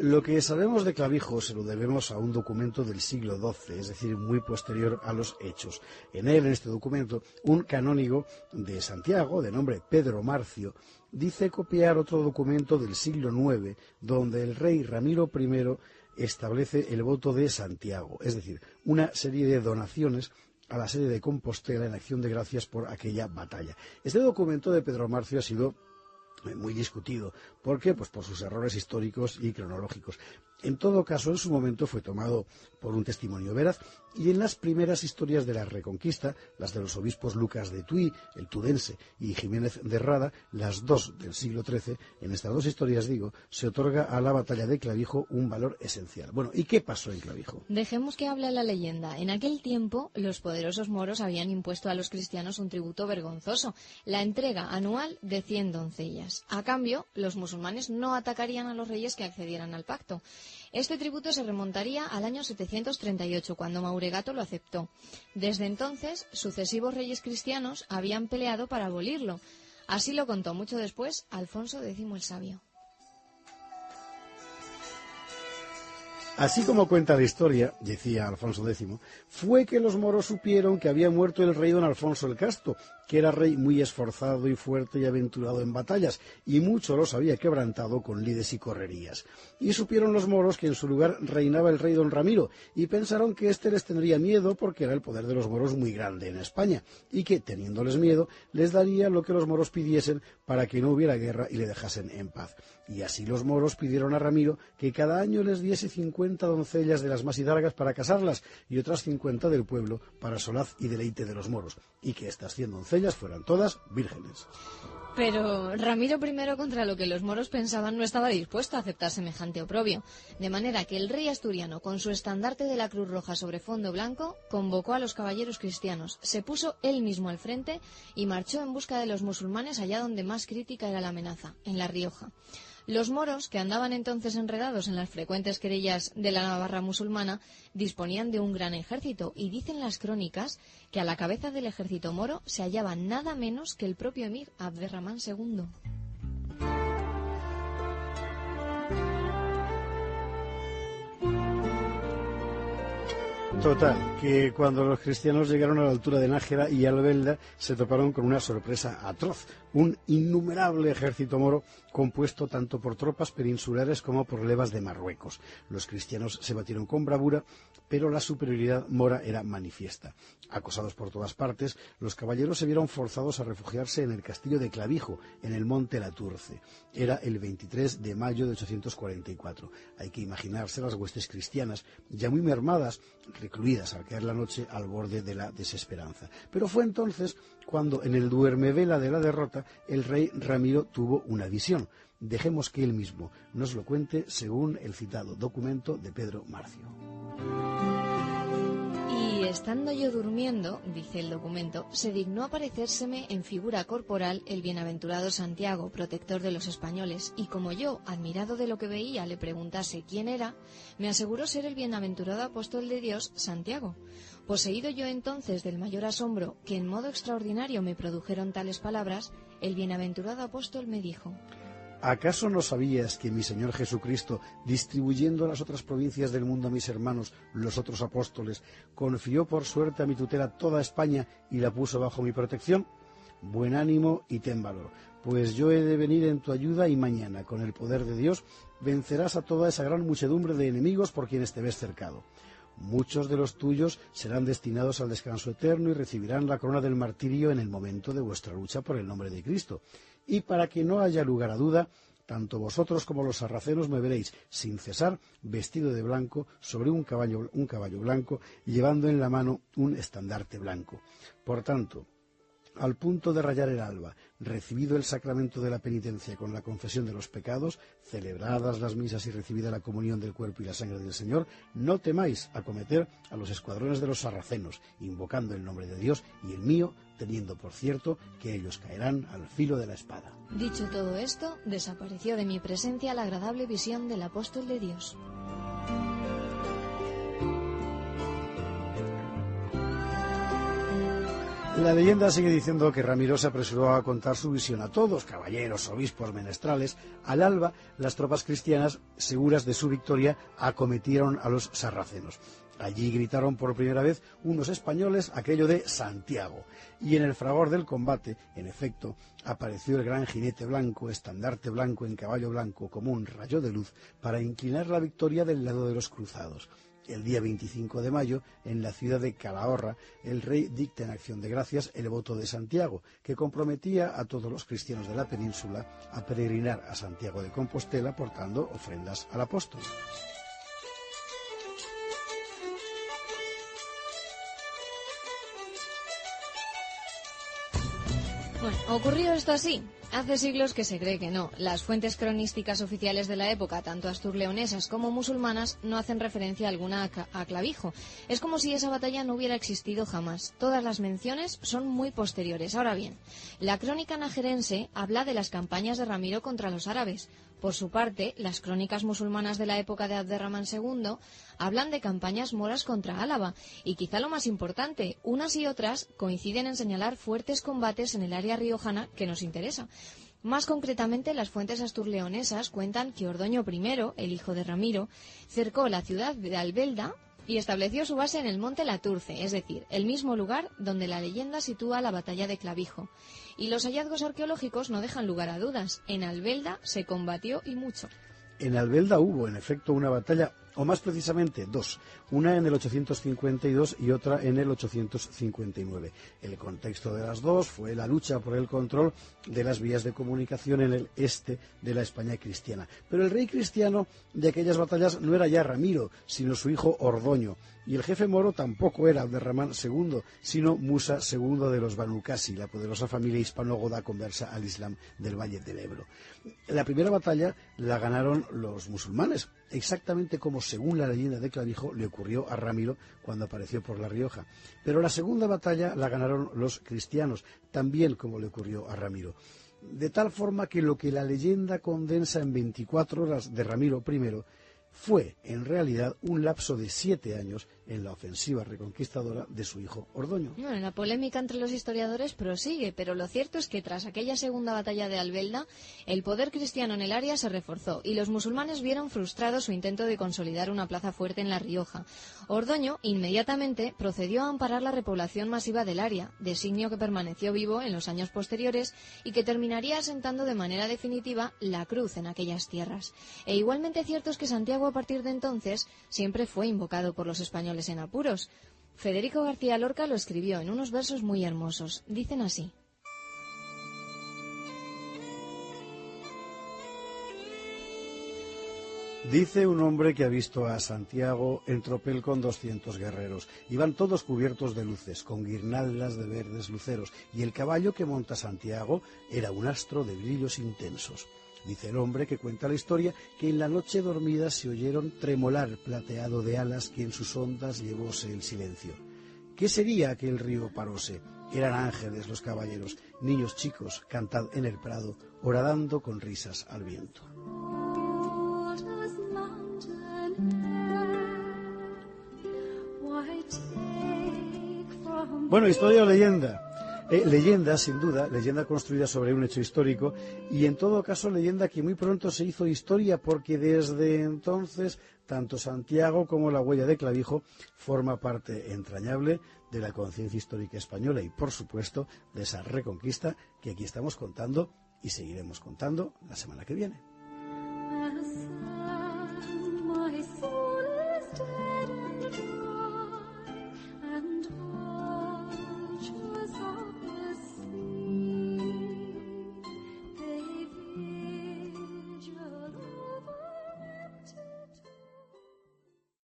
Lo que sabemos de Clavijo se lo debemos a un documento del siglo XII, es decir, muy posterior a los hechos. En él, en este documento, un canónigo de Santiago, de nombre Pedro Marcio, dice copiar otro documento del siglo IX, donde el rey Ramiro I establece el voto de Santiago, es decir, una serie de donaciones a la sede de Compostela en acción de gracias por aquella batalla. Este documento de Pedro Marcio ha sido muy discutido. ¿Por qué? Pues por sus errores históricos y cronológicos. En todo caso, en su momento fue tomado por un testimonio veraz, y en las primeras historias de la Reconquista, las de los obispos Lucas de Tuy, el Tudense, y Jiménez de Rada, las dos del siglo XIII, en estas dos historias, se otorga a la batalla de Clavijo un valor esencial. Bueno, ¿y qué pasó en Clavijo? Dejemos que hable la leyenda. En aquel tiempo, los poderosos moros habían impuesto a los cristianos un tributo vergonzoso, la entrega anual de 100 doncellas. A cambio, los musulmanes no atacarían a los reyes que accedieran al pacto. Este tributo se remontaría al año 738, cuando Mauregato lo aceptó. Desde entonces, sucesivos reyes cristianos habían peleado para abolirlo. Así lo contó mucho después Alfonso X el Sabio. Así como cuenta la historia, decía Alfonso X, fue que los moros supieron que había muerto el rey don Alfonso el Casto, que era rey muy esforzado y fuerte y aventurado en batallas, y mucho los había quebrantado con lides y correrías. Y supieron los moros que en su lugar reinaba el rey don Ramiro, y pensaron que éste les tendría miedo porque era el poder de los moros muy grande en España, y que, teniéndoles miedo, les daría lo que los moros pidiesen para que no hubiera guerra y le dejasen en paz. Y así los moros pidieron a Ramiro que cada año les diese 50 doncellas de las más hidalgas para casarlas y otras 50 del pueblo para solaz y deleite de los moros, y que estas 100 doncellas fueran todas vírgenes. Pero Ramiro I, contra lo que los moros pensaban, no estaba dispuesto a aceptar semejante oprobio, de manera que el rey asturiano, con su estandarte de la Cruz Roja sobre fondo blanco, convocó a los caballeros cristianos, se puso él mismo al frente y marchó en busca de los musulmanes allá donde más crítica era la amenaza, en La Rioja. Los moros, que andaban entonces enredados en las frecuentes querellas de la Navarra musulmana, disponían de un gran ejército, y dicen las crónicas que a la cabeza del ejército moro se hallaba nada menos que el propio emir Abderramán II. Total, que cuando los cristianos llegaron a la altura de Nájera y Albelda se toparon con una sorpresa atroz, un innumerable ejército moro compuesto tanto por tropas peninsulares como por levas de Marruecos. Los cristianos se batieron con bravura, pero la superioridad mora era manifiesta. Acosados por todas partes, los caballeros se vieron forzados a refugiarse en el castillo de Clavijo, en el monte Laturce. Era el 23 de mayo de 844. Hay que imaginarse las huestes cristianas, ya muy mermadas, recluidas al caer la noche al borde de la desesperanza. Pero fue entonces cuando, en el duermevela de la derrota, el rey Ramiro tuvo una visión. Dejemos que él mismo nos lo cuente según el citado documento de Pedro Marcio. Y estando yo durmiendo, dice el documento, se dignó aparecérseme en figura corporal el bienaventurado Santiago, protector de los españoles, y como yo, admirado de lo que veía, le preguntase quién era, me aseguró ser el bienaventurado apóstol de Dios, Santiago. Poseído yo entonces del mayor asombro, que en modo extraordinario me produjeron tales palabras, el bienaventurado apóstol me dijo: ¿Acaso no sabías que mi Señor Jesucristo, distribuyendo a las otras provincias del mundo a mis hermanos, los otros apóstoles, confió por suerte a mi tutela toda España y la puso bajo mi protección? Buen ánimo y ten valor, pues yo he de venir en tu ayuda y mañana, con el poder de Dios, vencerás a toda esa gran muchedumbre de enemigos por quienes te ves cercado. Muchos de los tuyos serán destinados al descanso eterno y recibirán la corona del martirio en el momento de vuestra lucha por el nombre de Cristo. Y para que no haya lugar a duda, tanto vosotros como los sarracenos me veréis sin cesar vestido de blanco sobre un caballo blanco, llevando en la mano un estandarte blanco. Por tanto, al punto de rayar el alba, recibido el sacramento de la penitencia con la confesión de los pecados, celebradas las misas y recibida la comunión del cuerpo y la sangre del Señor, no temáis acometer a los escuadrones de los sarracenos, invocando el nombre de Dios y el mío, teniendo por cierto que ellos caerán al filo de la espada. Dicho todo esto, desapareció de mi presencia la agradable visión del apóstol de Dios. La leyenda sigue diciendo que Ramiro se apresuró a contar su visión a todos, caballeros, obispos, menestrales. Al alba, las tropas cristianas, seguras de su victoria, acometieron a los sarracenos. Allí gritaron por primera vez unos españoles aquello de Santiago. Y en el fragor del combate, en efecto, apareció el gran jinete blanco, estandarte blanco en caballo blanco, como un rayo de luz, para inclinar la victoria del lado de los cruzados. El día 25 de mayo, en la ciudad de Calahorra, el rey dicta en acción de gracias el voto de Santiago, que comprometía a todos los cristianos de la península a peregrinar a Santiago de Compostela portando ofrendas al apóstol. Bueno, ¿ocurrió esto así? Hace siglos que se cree que no. Las fuentes cronísticas oficiales de la época, tanto asturleonesas como musulmanas, no hacen referencia alguna a Clavijo. Es como si esa batalla no hubiera existido jamás. Todas las menciones son muy posteriores. Ahora bien, la crónica najerense habla de las campañas de Ramiro contra los árabes. Por su parte, las crónicas musulmanas de la época de Abderramán II hablan de campañas moras contra Álava, y quizá lo más importante, unas y otras coinciden en señalar fuertes combates en el área riojana que nos interesa. Más concretamente, las fuentes asturleonesas cuentan que Ordoño I, el hijo de Ramiro, cercó la ciudad de Albelda y estableció su base en el monte Laturce, es decir, el mismo lugar donde la leyenda sitúa la batalla de Clavijo. Y los hallazgos arqueológicos no dejan lugar a dudas. En Albelda se combatió y mucho. En Albelda hubo, en efecto, una batalla, o más precisamente dos, una en el 852 y otra en el 859. El contexto de las dos fue la lucha por el control de las vías de comunicación en el este de la España cristiana. Pero el rey cristiano de aquellas batallas no era ya Ramiro, sino su hijo Ordoño. Y el jefe moro tampoco era Abderramán II, sino Musa II de los Banu Qasi, la poderosa familia hispano-goda conversa al Islam del Valle del Ebro. La primera batalla la ganaron los musulmanes, exactamente como, según la leyenda de Clavijo, le ocurrió a Ramiro cuando apareció por La Rioja. Pero la segunda batalla la ganaron los cristianos, también como le ocurrió a Ramiro. De tal forma que lo que la leyenda condensa en 24 horas de Ramiro I fue, en realidad, un lapso de 7 años en la ofensiva reconquistadora de su hijo Ordoño. Bueno, la polémica entre los historiadores prosigue, pero lo cierto es que tras aquella segunda batalla de Albelda, el poder cristiano en el área se reforzó y los musulmanes vieron frustrado su intento de consolidar una plaza fuerte en La Rioja. Ordoño inmediatamente procedió a amparar la repoblación masiva del área, designio que permaneció vivo en los años posteriores y que terminaría asentando de manera definitiva la cruz en aquellas tierras. E igualmente cierto es que Santiago, a partir de entonces, siempre fue invocado por los españoles en apuros. Federico García Lorca lo escribió en unos versos muy hermosos. Dicen así: Dice un hombre que ha visto a Santiago en tropel con 200 guerreros. Iban todos cubiertos de luces, con guirnaldas de verdes luceros, y el caballo que monta Santiago era un astro de brillos intensos. Dice el hombre que cuenta la historia que en la noche dormida se oyeron tremolar plateado de alas que en sus ondas llevóse el silencio. ¿Qué sería aquel río paróse? Eran ángeles los caballeros, niños chicos, cantad en el prado, horadando con risas al viento. Bueno, historia o leyenda. Leyenda, sin duda, leyenda construida sobre un hecho histórico y, en todo caso, leyenda que muy pronto se hizo historia porque desde entonces tanto Santiago como la huella de Clavijo forma parte entrañable de la conciencia histórica española y, por supuesto, de esa reconquista que aquí estamos contando y seguiremos contando la semana que viene.